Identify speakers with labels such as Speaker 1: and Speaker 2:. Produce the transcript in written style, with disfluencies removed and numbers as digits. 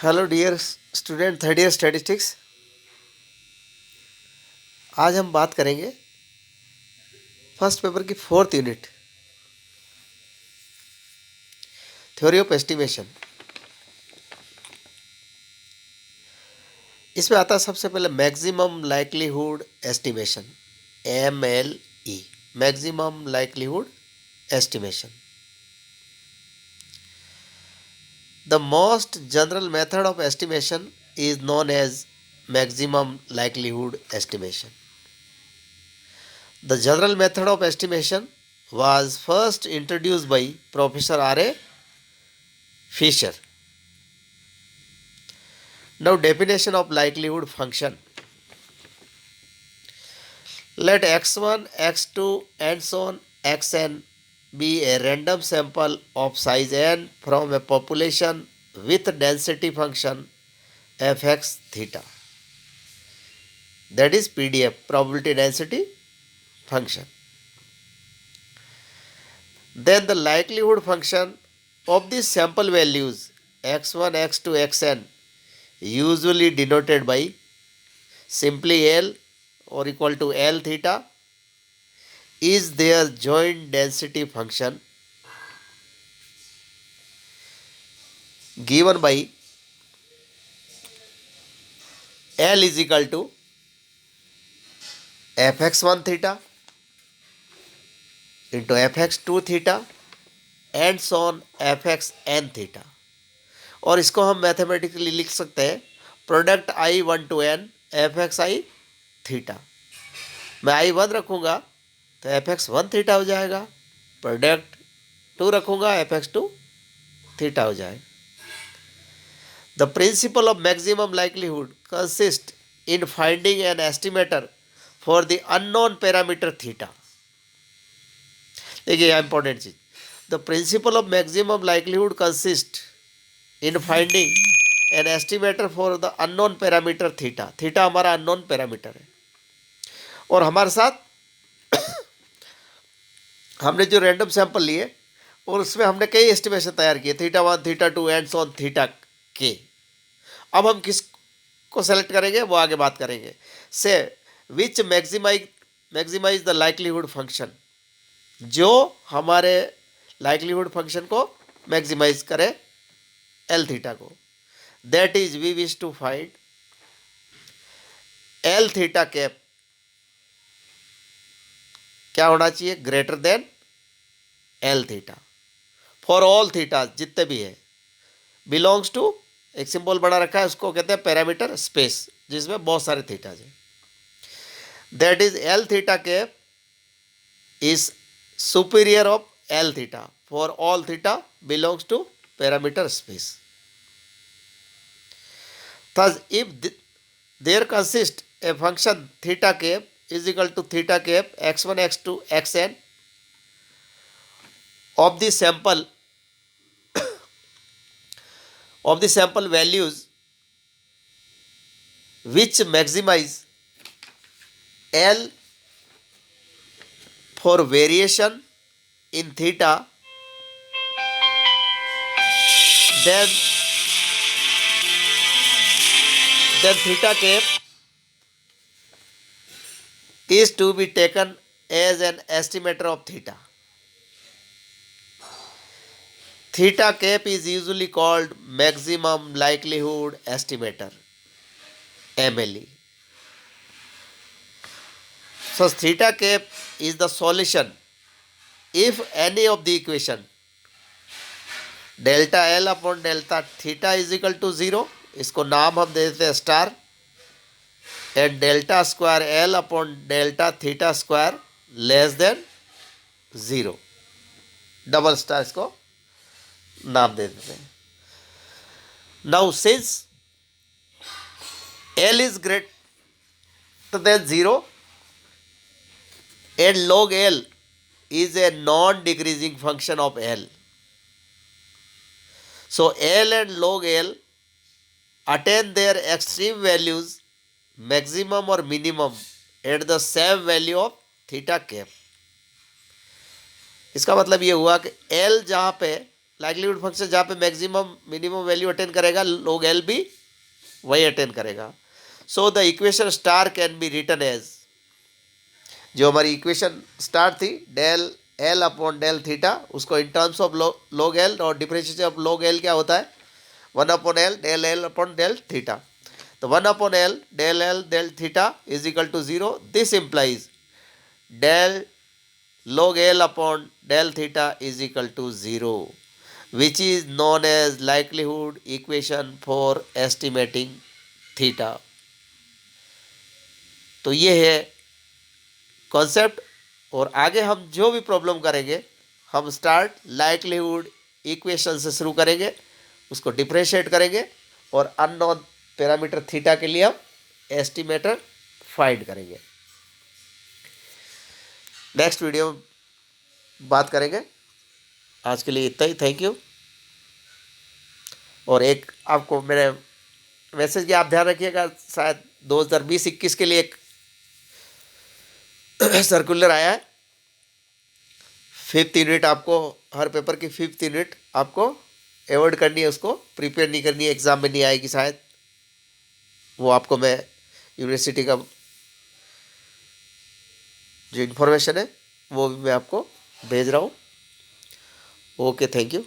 Speaker 1: Hello dear student, third year statistics. आज हम बात करेंगे फर्स्ट पेपर की fourth unit, theory of estimation. इसमें आता है सबसे पहले maximum likelihood estimation, MLE, maximum likelihood estimation. The most general method of estimation is known as maximum likelihood estimation. The general method of estimation was first introduced by Professor R.A. Fisher. Now, definition of likelihood function. Let x1, x2, and so on xn be a random sample of size n from a population with density function fx theta. That is PDF, probability density function. Then the likelihood function of the sample values x1, x2, xn, usually denoted by simply L or equal to L theta, is their joint density function given by L is equal to fx1 theta into fx2 theta and so on fxn theta. और इसको हम mathematically लिख सकते हैं product I1 to n fxi theta. मैं I1 रखूँगा तो fx1 theta हो जाएगा, प्रोडक्ट 2 रखूँगा fx2 थीटा हो जाएगा. The principle of maximum likelihood consists in finding an estimator for the unknown parameter theta. देखिए यह इंपॉर्टेंट चीज. The principle of maximum likelihood consists in finding an estimator for the unknown parameter theta. Theta हमारा unknown parameter है और हमारे साथ हमने जो रैंडम सैंपल लिए और उसमें हमने कई एस्टिमेशन तैयार किए, theta 1, theta 2 and so on theta के. अब हम किस को सेलेक्ट करेंगे वो आगे बात करेंगे. से which maximise the likelihood function, जो हमारे लाइक्लीहुड फंक्शन को मैक्सिमाइज करे एल थीटा को. That is we wish to find L theta cap क्या होना चाहिए, greater than L theta for all theta, जितने भी है, बिलोंग्स टू, एक सिंबल बना रखा है उसको कहते हैं पैरामीटर स्पेस, जिसमें बहुत सारे थीटा है. That is L theta cap is superior of L theta for all theta belongs to parameter space. Thus, if there consists a function theta cap is equal to theta cap x1, x2, xn of the sample values which maximize L for variation in theta, then theta cap is to be taken as an estimator of theta. Theta cap is usually called maximum likelihood estimator, MLE. So theta cap is the solution if any of the equation delta L upon delta theta is equal to 0, इसको नाम हम दे देते हैं star, and delta square L upon delta theta square less than 0, double star इसको नाम दे देते हैं. Now since L is greater than 0 and log L is a non-decreasing function of L, so L and log L attain their extreme values, maximum or minimum, at the same value of theta cap. इसका मतलब ये हुआ कि L जहाँ पे likelihood function जहाँ पे maximum minimum value attain करेगा, log L भी वही अटेन करेगा. So the equation star can be written as, जो हमारी इक्वेशन स्टार थी del L upon del theta, उसको in terms of log L, और डिफरेंशिएशन ऑफ log L क्या होता है, 1/L del L upon del theta. तो 1/L del L del theta is equal to 0. This implies del log L upon del theta is equal to 0, which is known as likelihood equation for estimating theta. तो ये है concept. और आगे हम जो भी problem करेंगे, हम स्टार्ट लाइक्लीहुड इक्वेशन से शुरू करेंगे, उसको डिफरेंशिएट करेंगे, और अननोन पैरामीटर थीटा के लिए हम एस्टिमेटर फाइंड करेंगे. नेक्स्ट वीडियो में बात करेंगे. आज के लिए इतना ही. Thank you. और एक आपको मेरे मैसेज की आप ध्यान रखिएगा, शायद 2020-21 के लिए एक सर्कुलर आया है. 5th यूनिट आपको, हर पेपर की 5th यूनिट आपको अवॉइड करनी है, उसको प्रिपेयर नहीं करनी है, एग्ज़ाम में नहीं आएगी शायद. वो आपको मैं यूनिवर्सिटी का जो इन्फॉर्मेशन है वो भी मैं आपको भेज रहा हूँ. Okay, thank you.